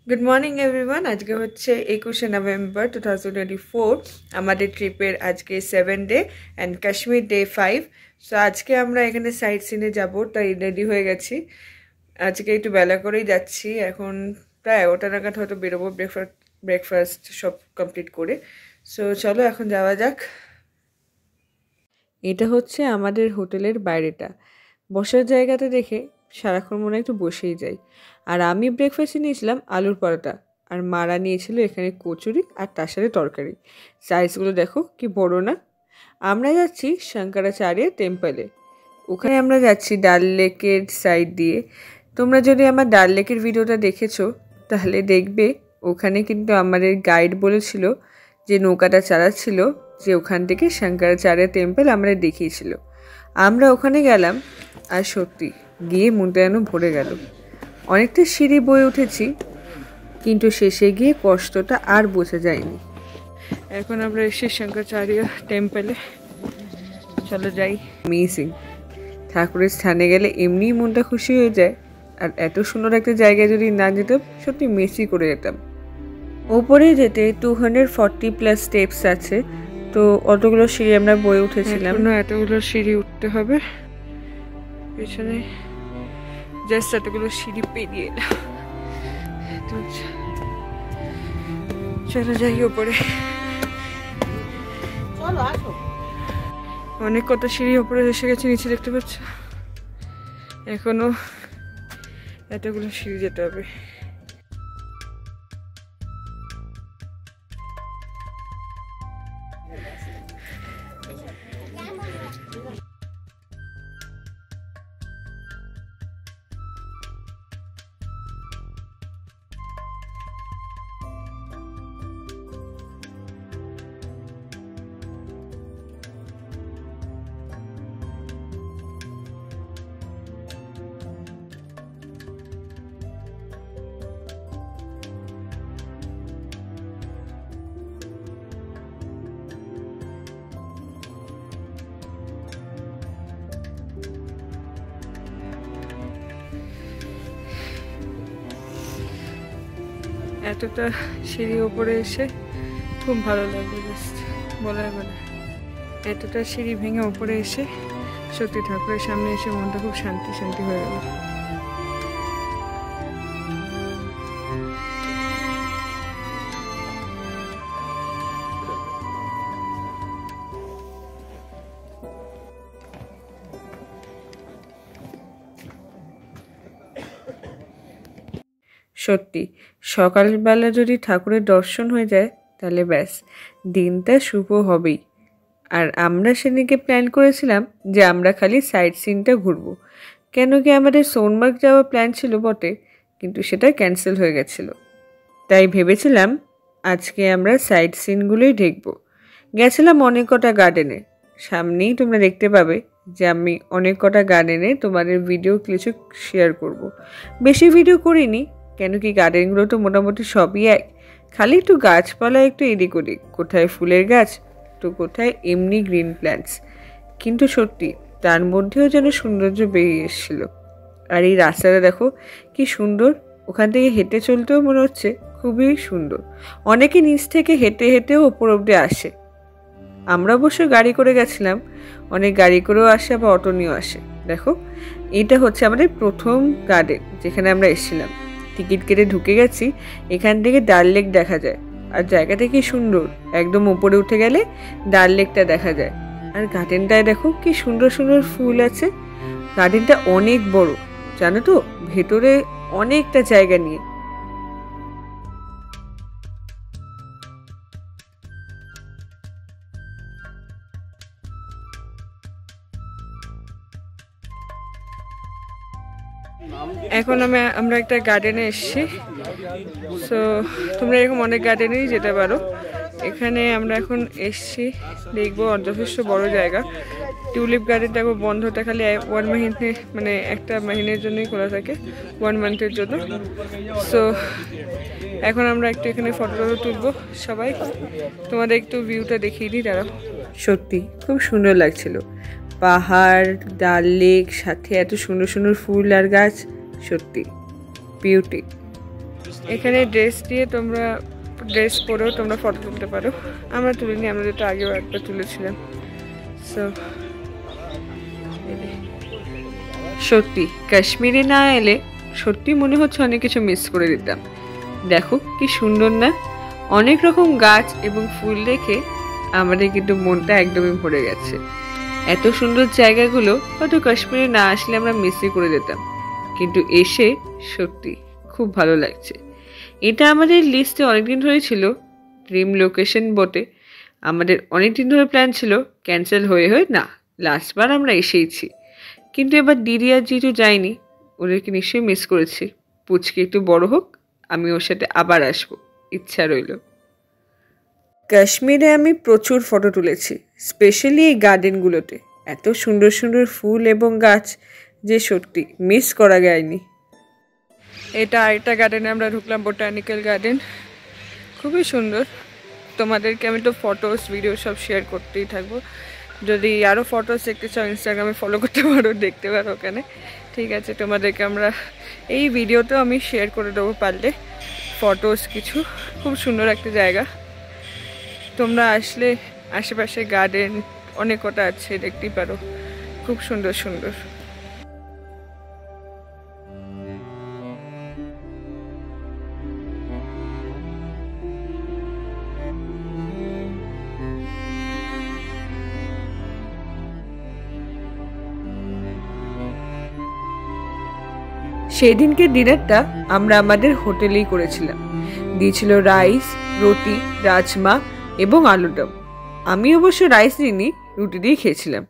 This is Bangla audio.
Good morning everyone. আজকে হচ্ছে 21শে নভেম্বর 2024। আমাদের ট্রিপের আজকে 7 day and Kashmir day 5। So আজকে আমরা এখানে সাইট সিনে যাব, তাই রেডি হয়ে গেছি। আজকে একটু বেলা করেই যাচ্ছি, এখন প্রায় 11টা নাগাদ হয়তো বেরোবো ব্রেকফাস্ট সব কমপ্লিট করে। সো চলো এখন যাওয়া যাক। এটা হচ্ছে আমাদের হোটেলের বাইরেটা। বসার জায়গাটা দেখে সারাক্ষণ মনে একটু বসেই যাই। আর আমি ব্রেকফাস্টে নিয়েছিলাম আলুর পরোটা, আর মারা নিয়েছিল এখানে কচুরি আর তার সাথে তরকারি। সাইজগুলো দেখো কি বড় না। আমরা যাচ্ছি শঙ্করাচার্য টেম্পলে। ওখানে আমরা যাচ্ছি ডাল লেকের সাইড দিয়ে। তোমরা যদি আমার ডাল লেকের ভিডিওটা দেখেছো তাহলে দেখবে ওখানে কিন্তু আমাদের গাইড বলেছিল যে নৌকাটা চালাচ্ছিল যে ওখান থেকে শঙ্করাচার্য টেম্পল আমাদের দেখিয়েছিল। আমরা ওখানে গেলাম আর সত্যি গিয়ে মনটা যেন ভরে গেল। অনেকটা সিঁড়ি বয়ে উঠেছি, কিন্তু শেষে গিয়ে কষ্টটা আর বোঝা যায়নি। এখন আমরা এসে শঙ্করাচার্য টেম্পলে, চলো যাই। অ্যামেজিং, ঠাকুরের স্থানে গেলে এমনিই মনটা খুশি হয়ে যায়। আর এত সুন্দর একটা জায়গায় যদি না যেতাম সত্যি মিসই করে যেতাম। ওপরে যেতে 240+ স্টেপস আছে, তো অতগুলো সিঁড়ি আমরা বয়ে উঠেছিলাম। এতগুলো সিঁড়ি উঠতে হবে, পেছনে জাস্ট এতগুলো সিঁড়ি পেরিয়ে এলাম। চলো যাই ওপরে। অনেক কত সিঁড়ি ওপরে এসে গেছে, নিচে দেখতে পাচ্ছ এখনো এতগুলো সিঁড়ি যেতে হবে। এতটা সিঁড়ি ওপরে এসে খুব ভালো লাগলো, জাস্ট বলার বলে। এতটা সিঁড়ি ভেঙে ওপরে এসে সত্যি ঠাকুরের সামনে এসে মনটা খুব শান্তি শান্তি হয়ে গেল। সত্যি সকালবেলা যদি ঠাকুরের দর্শন হয়ে যায় তাহলে ব্যাস দিনটা শুভ হবেই। আর আমরা সেদিকে প্ল্যান করেছিলাম যে আমরা খালি সাইট সিনটা ঘুরবো, কেন কি আমাদের সোনমার্গ যাওয়ার প্ল্যান ছিল বটে, কিন্তু সেটা ক্যান্সেল হয়ে গেছিলো। তাই ভেবেছিলাম আজকে আমরা সাইট সিনগুলোই দেখবো। গেছিলাম অনেক কটা গার্ডেনে, সামনেই তোমরা দেখতে পাবে যে আমি অনেক কটা গার্ডেনে তোমাদের ভিডিও কিছু শেয়ার করব। বেশি ভিডিও করিনি, কেন কি গার্ডেনগুলো তো মোটামুটি সবই এক, খালি একটু গাছপালা একটু এদিক ওদিক, কোথায় ফুলের গাছ তো কোথায় এমনি গ্রিন প্ল্যান্টস, কিন্তু সত্যি তার মধ্যেও যেন সৌন্দর্য বেরিয়ে এসেছিলো। আর এই রাস্তাটা দেখো কি সুন্দর, ওখান থেকে হেঁটে চলতেও মনে হচ্ছে খুবই সুন্দর। অনেকে নিচ থেকে হেঁটে হেঁটেও ওপর অব্দি আসে। আমরা অবশ্য গাড়ি করে গেছিলাম, অনেক গাড়ি করেও আসে আবার অটো নিয়েও আসে। দেখো এটা হচ্ছে আমাদের প্রথম গার্ডেন যেখানে আমরা এসেছিলাম। টিকিট কেটে ঢুকে গেছি, এখান থেকে ডাল লেক দেখা যায়। আর জায়গাটা কি সুন্দর, একদম উপরে উঠে গেলে ডাল লেকটা দেখা যায়। আর গার্ডেনটায় দেখো কি সুন্দর সুন্দর ফুল আছে। গার্ডেনটা অনেক বড়, জানো তো, ভেতরে অনেকটা জায়গা নিয়ে। এখন আমরা একটা গার্ডেনে এসেছি। সো তোমরা এরকম অনেক গার্ডেনেই যেতে পারো। এখানে আমরা এখন এসেছি, দেখবো যথেষ্ট বড় জায়গা। টিউলিপ গার্ডেনটা বন্ধটা খালি 1 মাহিনে, মানে একটা মাহিনের জন্যই খোলা থাকে, 1 মান্থের জন্য। সো এখন আমরা একটু এখানে ফটো তুলবো সবাই। তোমাদের একটু ভিউটা দেখিয়ে দিই দাঁড়াও। সত্যি খুব সুন্দর লাগছিল, পাহাড়, ডাল লেক, সাথে এত সুন্দর সুন্দর ফুল আর গাছ, সত্যি বিউটি। এখানে ড্রেস দিয়ে তোমরা ড্রেস পরেও তোমরা ফটো তুলতে পারো। আমরা তুলিনি, আমরা যেটা আগেও একবার তুলেছিলাম। সো সত্যি কাশ্মীরে না এলে সত্যি মনে হচ্ছে অনেক কিছু মিস করে দিতাম। দেখো কি সুন্দর না, অনেক রকম গাছ এবং ফুল দেখে আমাদের কিন্তু মনটা একদমই ভরে গেছে। এত সুন্দর জায়গাগুলো হয়তো কাশ্মীরে না আসলে আমরা মিসই করে যেতাম, কিন্তু এসে সত্যি খুব ভালো লাগছে। এটা আমাদের লিস্টে অনেকদিন ধরে ছিল, ড্রিম লোকেশন বটে। আমাদের অনেক দিন ধরে প্ল্যান ছিল, ক্যান্সেল হয়ে না লাস্টবার আমরা এসেইছি। কিন্তু এবার দিদি আর জিজু যায়নি, ওদেরকে নিশ্চয়ই মিস করেছি। পুচকি একটু বড় হোক, আমি ওর সাথে আবার আসবো, ইচ্ছা রইল। কাশ্মীরে আমি প্রচুর ফটো তুলেছি, স্পেশালি এই গার্ডেনগুলোতে। এত সুন্দর সুন্দর ফুল এবং গাছ যে সত্যি মিস করা যায়নি। এটা আরেকটা গার্ডেনে আমরা ঢুকলাম, বোটানিক্যাল গার্ডেন, খুবই সুন্দর। তোমাদেরকে আমি তো ফটোস ভিডিও সব শেয়ার করতেই থাকবো। যদি আরও ফটোস দেখতে চাও ইনস্টাগ্রামে ফলো করতে পারো, দেখতে পারো ওখানে। ঠিক আছে, তোমাদেরকে আমরা এই ভিডিওতেও আমি শেয়ার করে দেবো পারলে ফটোস কিছু। খুব সুন্দর একটা জায়গা, তোমরা আসলে আশেপাশে গার্ডেন অনেক কটা আছে, দেখতেই পারো, খুব সুন্দর সুন্দর। সেদিনকে ডিনারটা আমরা আমাদের হোটেলেই করেছিলাম। দিয়েছিল রাইস, রুটি, রাজমা এবং আলুর দম। আমি অবশ্য রাইস নিইনি, রুটি দিয়ে খেয়েছিলাম।